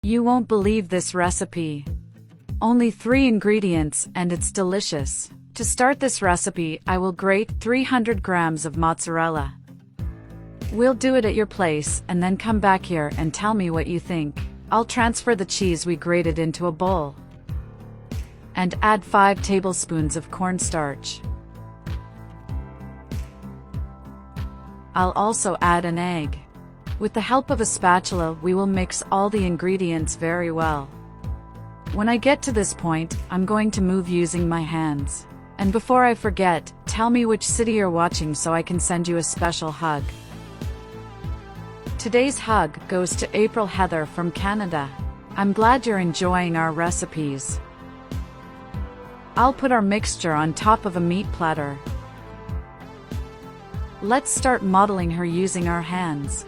You won't believe this recipe. Only 3 ingredients and it's delicious. To start this recipe, I will grate 300 grams of mozzarella. We'll do it at your place and then come back here and tell me what you think. I'll transfer the cheese we grated into a bowl and add 5 tablespoons of cornstarch. I'll also add an egg. With the help of a spatula, we will mix all the ingredients very well. When I get to this point, I'm going to move using my hands. And before I forget, tell me which city you're watching so I can send you a special hug. Today's hug goes to April Heather from Canada. I'm glad you're enjoying our recipes. I'll put our mixture on top of a meat platter. Let's start modeling her using our hands.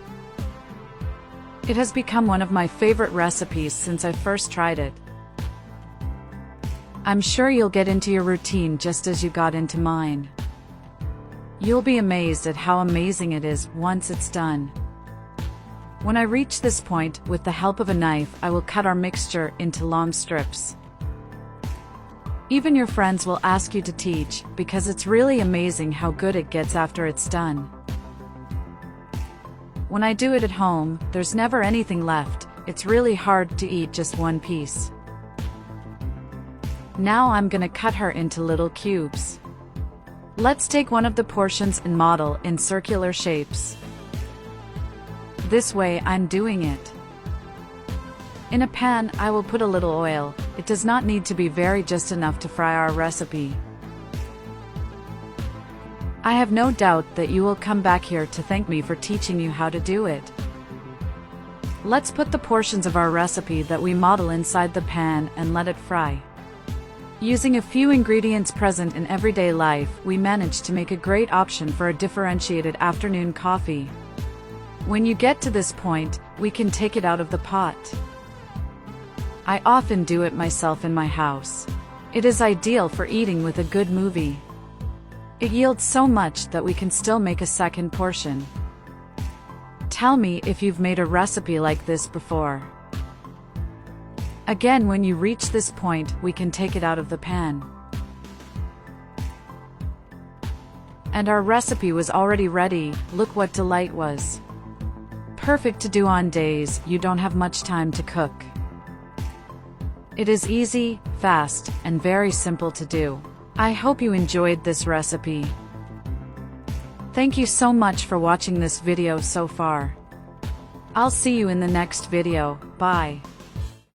It has become one of my favorite recipes since I first tried it. I'm sure you'll get into your routine just as you got into mine. You'll be amazed at how amazing it is once it's done. When I reach this point, with the help of a knife, I will cut our mixture into long strips. Even your friends will ask you to teach, because it's really amazing how good it gets after it's done. When I do it at home, there's never anything left. It's really hard to eat just one piece. Now I'm gonna cut her into little cubes. Let's take one of the portions and model in circular shapes. This way I'm doing it. In a pan, I will put a little oil. It does not need to be very, just enough to fry our recipe. I have no doubt that you will come back here to thank me for teaching you how to do it. Let's put the portions of our recipe that we model inside the pan and let it fry. Using a few ingredients present in everyday life, we managed to make a great option for a differentiated afternoon coffee. When you get to this point, we can take it out of the pot. I often do it myself in my house. It is ideal for eating with a good movie. It yields so much that we can still make a second portion. Tell me if you've made a recipe like this before. Again, when you reach this point, we can take it out of the pan. And our recipe was already ready. Look what delight was. Perfect to do on days you don't have much time to cook. It is easy, fast, and very simple to do. I hope you enjoyed this recipe. Thank you so much for watching this video so far. I'll see you in the next video. Bye.